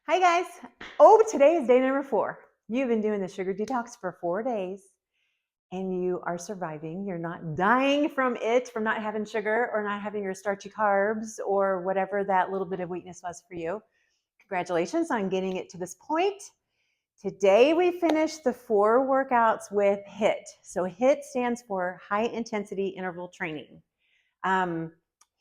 Hi guys. Oh, today is day number 4. You've been doing the sugar detox for 4 days and you are surviving. You're not dying from it, from not having sugar or not having your starchy carbs or whatever that little bit of weakness was for you. Congratulations on getting it to this point. Today we finished the 4 workouts with HIIT. So HIIT stands for high intensity interval training.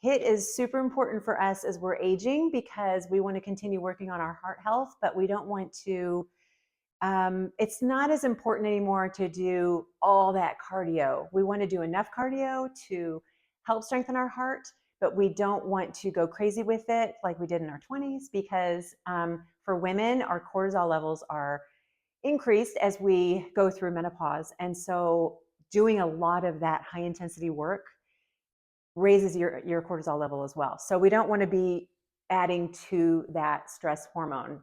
HIIT is super important for us as we're aging because we want to continue working on our heart health, but we don't want to, it's not as important anymore to do all that cardio. We want to do enough cardio to help strengthen our heart, but we don't want to go crazy with it like we did in our 20s because for women, our cortisol levels are increased as we go through menopause. And so doing a lot of that high intensity work raises your cortisol level as well. So we don't want to be adding to that stress hormone.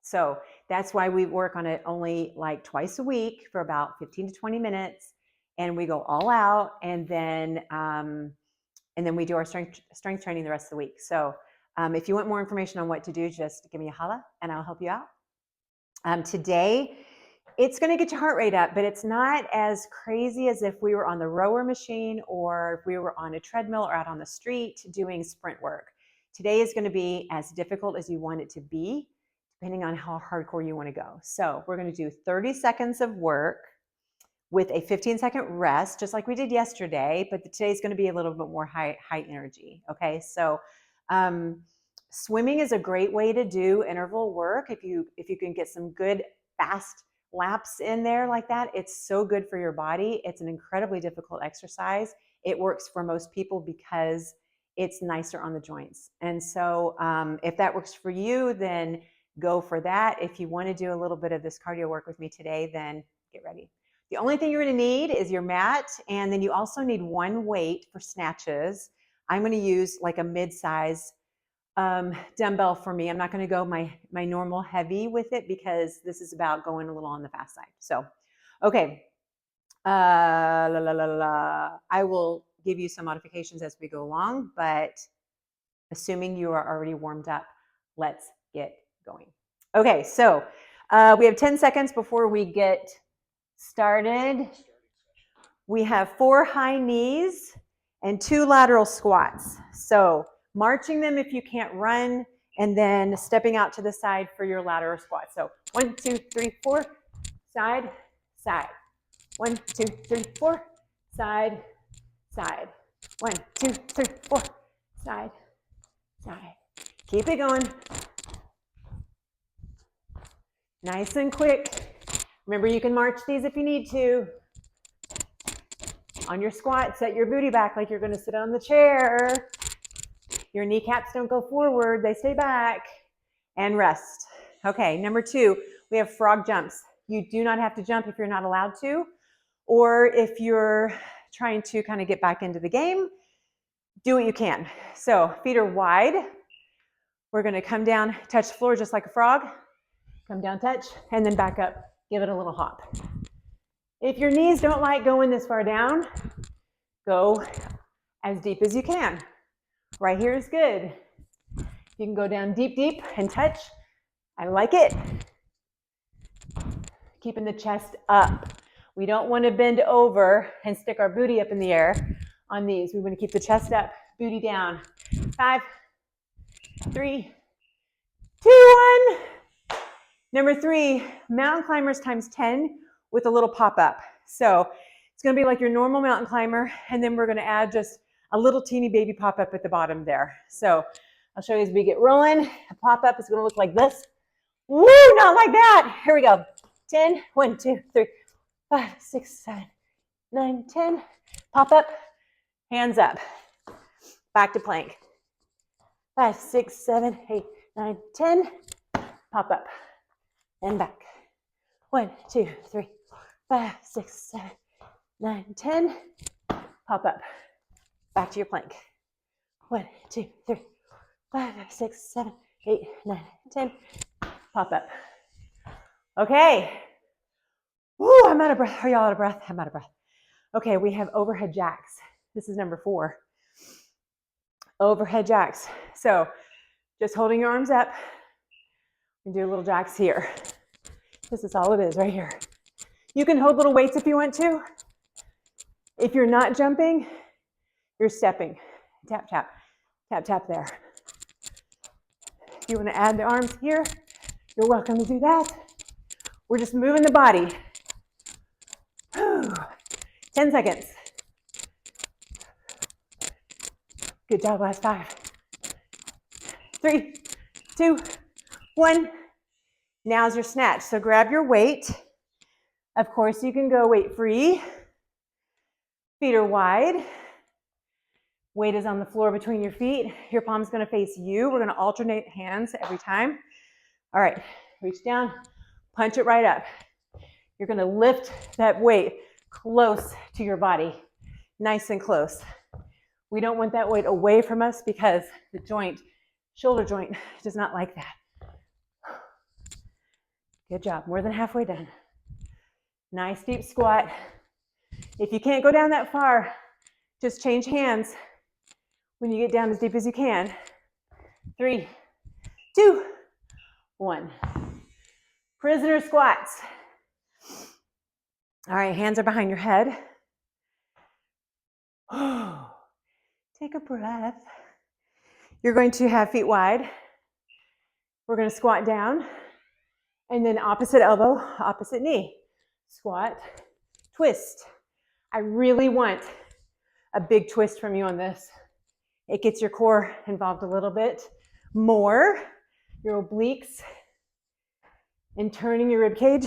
So that's why we work on it only like twice a week for about 15 to 20 minutes. And we go all out and then we do our strength training the rest of the week. So if you want more information on what to do, just give me a holla and I'll help you out. Today, it's going to get your heart rate up, but it's not as crazy as if we were on the rower machine or if we were on a treadmill or out on the street doing sprint work. Today is going to be as difficult as you want it to be, depending on how hardcore you want to go. So we're going to do 30 seconds of work with a 15-second rest, just like we did yesterday, but today's going to be a little bit more high energy. Okay, so swimming is a great way to do interval work. If you can get some good fast laps in there like that, it's so good for your body. It's an incredibly difficult exercise. It works for most people because it's nicer on the joints. And so if that works for you, then go for that. If you want to do a little bit of this cardio work with me today, then get ready. The only thing you're going to need is your mat, and then you also need one weight for snatches. I'm going to use like a mid-size dumbbell for me. I'm not going to go my normal heavy with it because this is about going a little on the fast side. So, okay. I will give you some modifications as we go along, but assuming you are already warmed up, let's get going. Okay, so we have 10 seconds before we get started. We have 4 high knees and 2 lateral squats. So marching them if you can't run, and then stepping out to the side for your lateral squat. So 1, 2, 3, 4, side, side. 1, 2, 3, 4, side, side. 1, 2, 3, 4, side, side. Keep it going. Nice and quick. Remember, you can march these if you need to. On your squat, set your booty back like you're going to sit on the chair. Your kneecaps don't go forward, they stay back. And rest. Okay, number 2, we have frog jumps. You do not have to jump if you're not allowed to, or if you're trying to kind of get back into the game, do what you can. So feet are wide. We're going to come down, touch the floor just like a frog. Come down, touch, and then back up. Give it a little hop. If your knees don't like going this far down, go as deep as you can. Right here is good. You can go down deep, deep and touch. I like it. Keeping the chest up. We don't want to bend over and stick our booty up in the air on these. We want to keep the chest up, booty down. 5, 3, 2, 1. Number 3, mountain climbers times 10 with a little pop-up. So it's going to be like your normal mountain climber, and then we're going to add just a little teeny baby pop-up at the bottom there. So I'll show you as we get rolling. A pop-up is going to look like this. Woo, not like that. Here we go. 10, 1, 2, 3, 5, 6, 7, 9, 10. Pop up, hands up. Back to plank. 5, 6, 7, 8, 9, 10. Pop up and back. 1, 2, 3, 4, 5, 6, 7, 9, 10. Pop up. Back to your plank. 1, 2, 3, 5, 6, 7, 8, 9, 10. Pop up. Okay. Woo, I'm out of breath. Are y'all out of breath? I'm out of breath. Okay, we have overhead jacks. This is number 4. Overhead jacks. So just holding your arms up. And do a little jacks here. This is all it is right here. You can hold little weights if you want to. If you're not jumping, you're stepping. Tap, tap, tap, tap there. If you want to add the arms here, you're welcome to do that. We're just moving the body. 10 seconds. Good job, last 5. 3, 2, 1. Now's your snatch. So grab your weight. Of course, you can go weight free. Feet are wide. Weight is on the floor between your feet. Your palm's going to face you. We're going to alternate hands every time. All right, reach down, punch it right up. You're going to lift that weight close to your body, nice and close. We don't want that weight away from us because the joint, shoulder joint, does not like that. Good job, more than halfway done. Nice deep squat. If you can't go down that far, just change hands when you get down as deep as you can. 3, 2, 1. Prisoner squats. All right, hands are behind your head. Take a breath. You're going to have feet wide. We're going to squat down. And then opposite elbow, opposite knee. Squat, twist. I really want a big twist from you on this. It gets your core involved a little bit more. Your obliques. And turning your rib cage.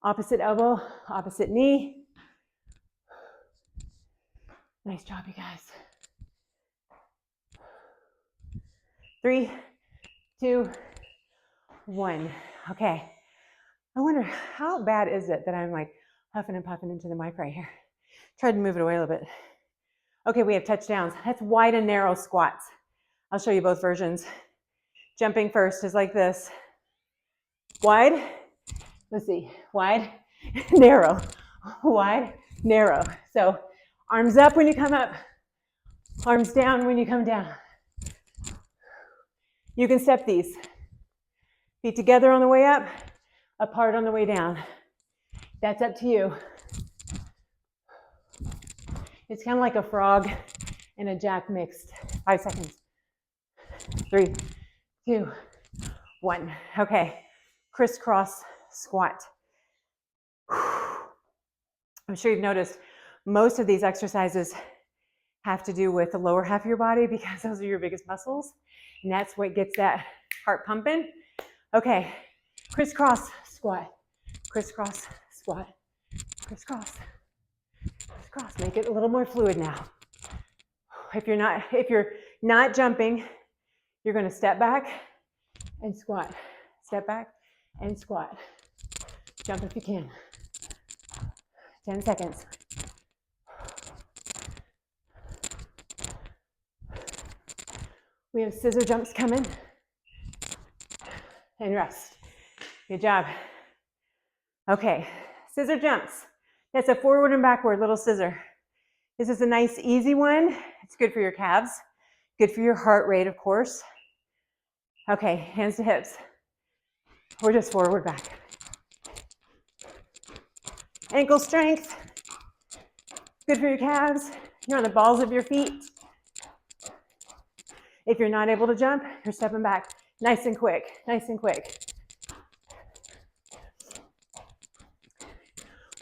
Opposite elbow, opposite knee. Nice job, you guys. 3, 2, 1. Okay. I wonder, how bad is it that I'm like huffing and puffing into the mic right here? Tried to move it away a little bit. Okay, we have touchdowns. That's wide and narrow squats. I'll show you both versions. Jumping first is like this. Wide. Let's see. Wide, narrow. Wide, narrow. So arms up when you come up. Arms down when you come down. You can step these. Feet together on the way up, apart on the way down. That's up to you. It's kind of like a frog and a jack mixed. 5 seconds. 3, 2, 1. Okay. Criss-cross squat. I'm sure you've noticed most of these exercises have to do with the lower half of your body because those are your biggest muscles. And that's what gets that heart pumping. Okay, crisscross squat, crisscross squat, crisscross, crisscross. Make it a little more fluid now. If you're not jumping, you're going to step back and squat. Step back and squat. Jump if you can. 10 seconds. We have scissor jumps coming. And rest. Good job. Okay, scissor jumps. That's a forward and backward little scissor. This is a nice easy one. It's good for your calves. Good for your heart rate, of course. Okay, hands to hips. Or just forward, back. Ankle strength. Good for your calves. You're on the balls of your feet. If you're not able to jump, you're stepping back. Nice and quick, nice and quick.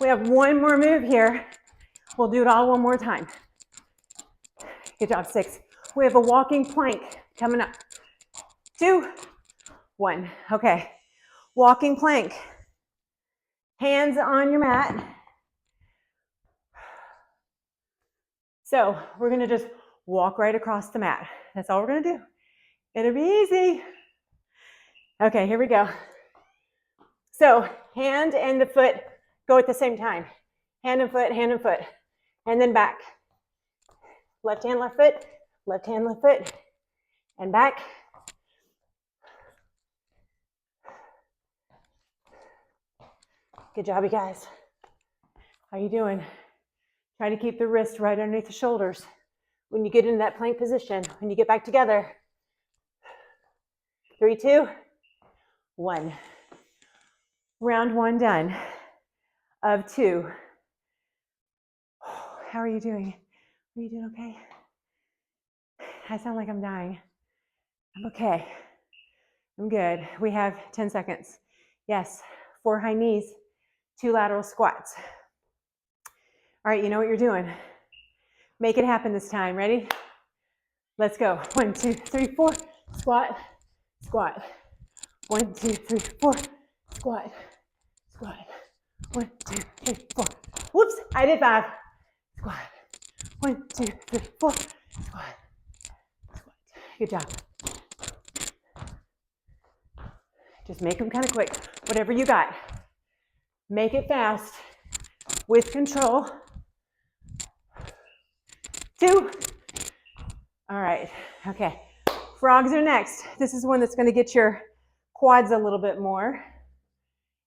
We have one more move here. We'll do it all one more time. Good job, 6. We have a walking plank coming up. 2, 1. Okay, walking plank. Hands on your mat. So we're gonna just walk right across the mat. That's all we're gonna do. It'll be easy. Okay, here we go. So hand and the foot go at the same time. Hand and foot, and then back. Left hand, left foot, and back. Good job, you guys. How you doing? Try to keep the wrist right underneath the shoulders. When you get into that plank position, when you get back together. 3, 2, 1. Round 1 done of 2. How are you doing? Are you doing okay? I sound like I'm dying. I'm okay. I'm good. We have 10 seconds. Yes, 4 high knees, 2 lateral squats. All right, you know what you're doing. Make it happen this time. Ready? Let's go. 1, 2, 3, 4. Squat, squat. 1, 2, 3, 4. Squat, squat. 1, 2, 3, 4. Whoops, I did 5. Squat. 1, 2, 3, 4. Squat, squat. Good job. Just make them kind of quick. Whatever you got. Make it fast with control. 2. All right. Okay. Frogs are next. This is one that's going to get your quads a little bit more.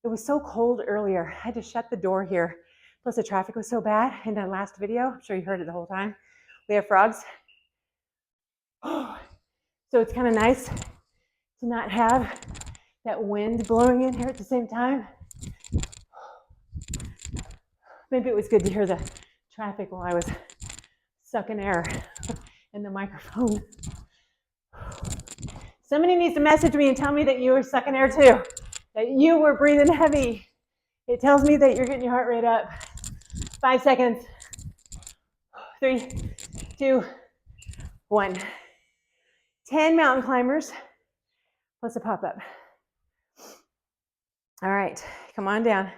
It was so cold earlier. I had to shut the door here. Plus the traffic was so bad in that last video. I'm sure you heard it the whole time. We have frogs. So it's kind of nice to not have that wind blowing in here at the same time. Maybe it was good to hear the traffic while I was sucking air in the microphone. Somebody needs to message me and tell me that you were sucking air too, that you were breathing heavy. It tells me that you're getting your heart rate up. 5 seconds. 3, 2, 1. 10 mountain climbers plus a pop-up. All right, come on down.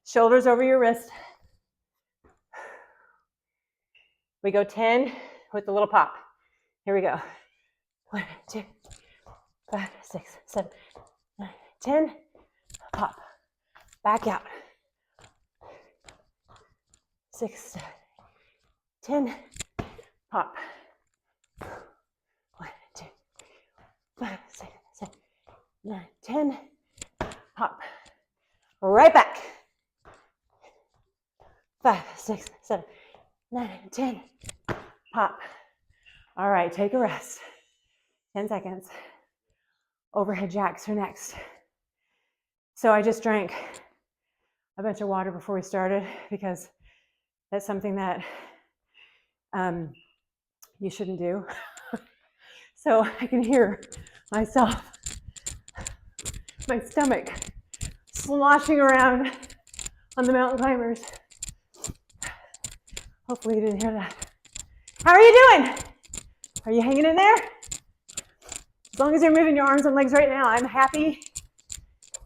Shoulders over your wrist. We go 10 with the little pop. Here we go. 1, 2, 5, 6, 7, 9, 10. Pop. Back out. 6, 7, 10. Pop. 1, 2, 5, 6, 7, 9, 10. Pop. Right back. 5, 6, 7, 9, 10. Pop. All right, take a rest. 10 seconds. Overhead jacks are next. So I just drank a bunch of water before we started because that's something that you shouldn't do. So I can hear myself, my stomach sloshing around on the mountain climbers. Hopefully you didn't hear that. How are you doing? Are you hanging in there? As long as you're moving your arms and legs right now, I'm happy.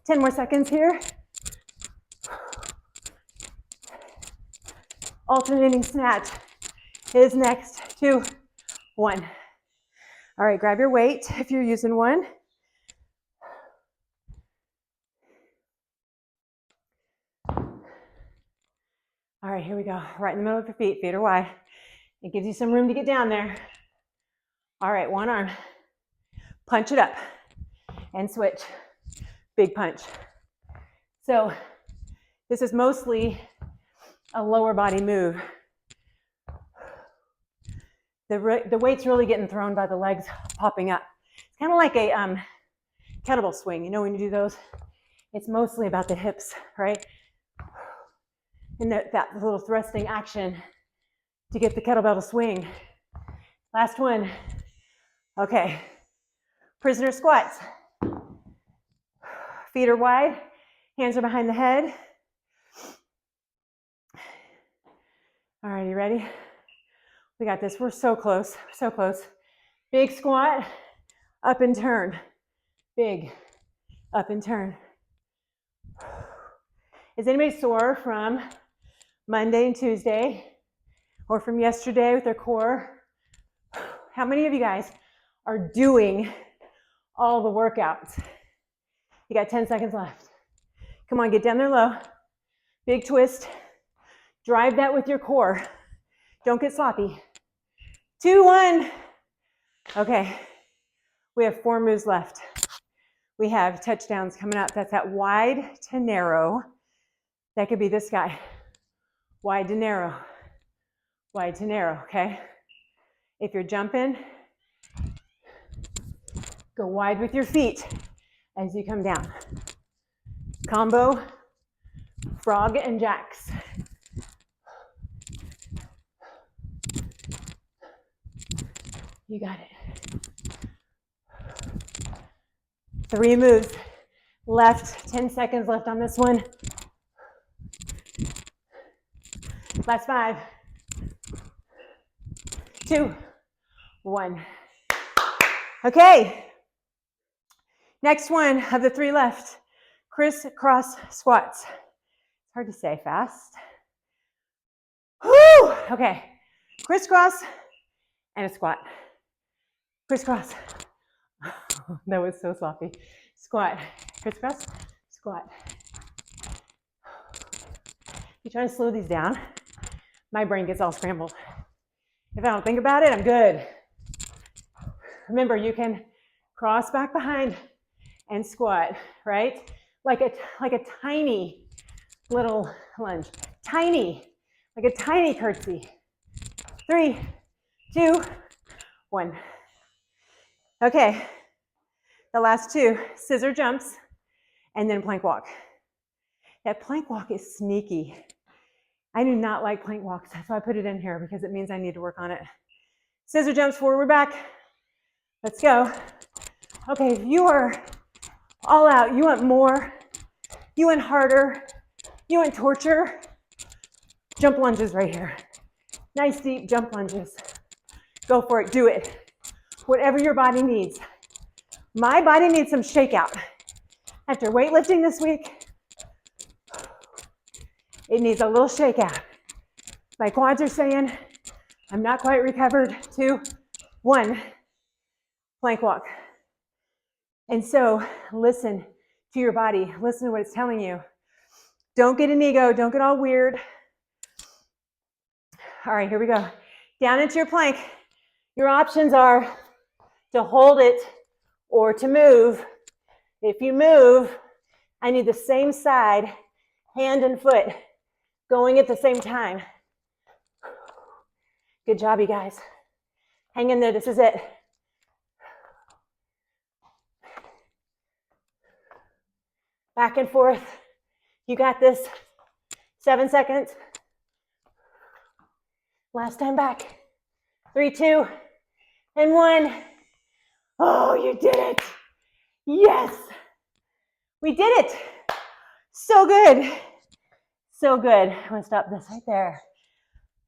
10 more seconds here. Alternating snatch is next. 2, 1. All right, grab your weight if you're using one. All right, here we go. Right in the middle of your feet. Feet are wide. It gives you some room to get down there. All right, one arm. Punch it up and switch. Big punch. So this is mostly a lower body move. The weight's really getting thrown by the legs popping up. It's kind of like a kettlebell swing. You know when you do those? It's mostly about the hips, right? And that little thrusting action to get the kettlebell to swing. Last one. Okay. Prisoner squats. Feet are wide. Hands are behind the head. All right, you ready? We got this. We're so close. So close. Big squat. Up and turn. Big. Up and turn. Is anybody sore from Monday and Tuesday or from yesterday with their core? How many of you guys are doing all the workouts? You got 10 seconds left. Come on, get down there low. Big twist. Drive that with your core. Don't get sloppy. 2, 1. Okay. We have 4 moves left. We have touchdowns coming up. That's that wide to narrow. That could be this guy. Wide to narrow. Wide to narrow, okay? If you're jumping, go wide with your feet as you come down. Combo, frog and jacks. You got it. 3 moves left, 10 seconds left on this one. Last 5, 2, 1. Okay. Next one of the 3 left, crisscross squats. It's hard to say fast. Whew. Okay. Crisscross and a squat. Crisscross. That was so sloppy. Squat. Crisscross. Squat. You try to slow these down, my brain gets all scrambled. If I don't think about it, I'm good. Remember, you can cross back behind and squat, right? Like a tiny little lunge. Tiny, like a tiny curtsy. 3, 2, 1. Okay, the last 2, scissor jumps and then plank walk. That plank walk is sneaky. I do not like plank walks, so I put it in here because it means I need to work on it. Scissor jumps, forward, back. Let's go. Okay, if you are all out, you want more, you want harder, you want torture, jump lunges right here. Nice deep jump lunges. Go for it, do it. Whatever your body needs. My body needs some shakeout. After weightlifting this week, it needs a little shakeout. My quads are saying, I'm not quite recovered. 2, 1, plank walk. And so listen to your body. Listen to what it's telling you. Don't get an ego. Don't get all weird. All right, here we go. Down into your plank. Your options are to hold it or to move. If you move, I need the same side, hand and foot, going at the same time. Good job, you guys. Hang in there. This is it. Back and forth. You got this. 7 seconds. Last time back. 3, 2, and 1. Oh, you did it. Yes. We did it. So good. So good. I'm going to stop this right there.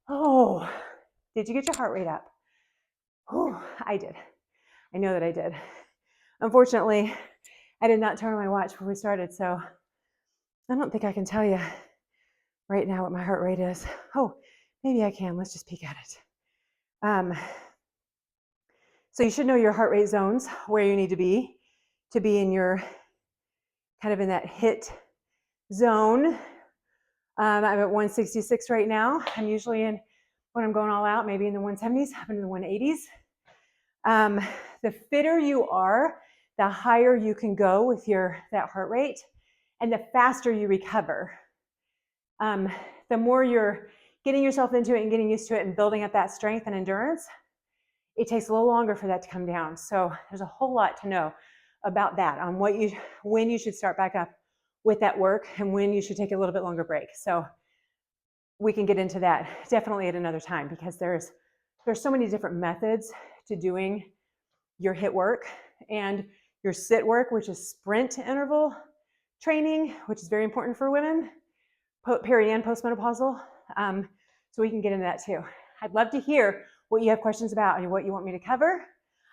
Oh, did you get your heart rate up? Oh, I did. I know that I did. Unfortunately, I did not turn on my watch before we started, so I don't think I can tell you right now what my heart rate is. Oh, maybe I can. Let's just peek at it. So you should know your heart rate zones, where you need to be in your kind of in that HIIT zone. I'm at 166 right now. I'm usually in, when I'm going all out, maybe in the 170s, up into the 180s. The fitter you are, the higher you can go with that heart rate, and the faster you recover. The more you're getting yourself into it and getting used to it and building up that strength and endurance, it takes a little longer for that to come down. So there's a whole lot to know about that, on when you should start back up with that work and when you should take a little bit longer break. So we can get into that definitely at another time, because there's so many different methods to doing your HIIT work and your sit work, which is sprint interval training, which is very important for women, peri and postmenopausal. So we can get into that too. I'd love to hear what you have questions about and what you want me to cover.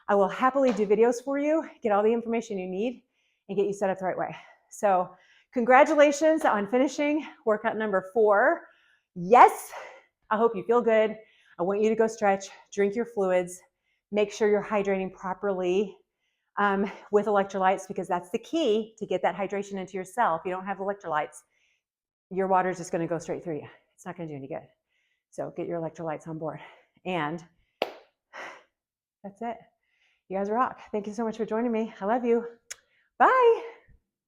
I will happily do videos for you, get all the information you need, and get you set up the right way. So congratulations on finishing workout number 4. Yes, I hope you feel good. I want you to go stretch, drink your fluids, make sure you're hydrating properly with electrolytes, because that's the key to get that hydration into your cell. If you don't have electrolytes, your water is just going to go straight through you. It's not going to do any good. So get your electrolytes on board. And that's it. You guys rock. Thank you so much for joining me. I love you. Bye.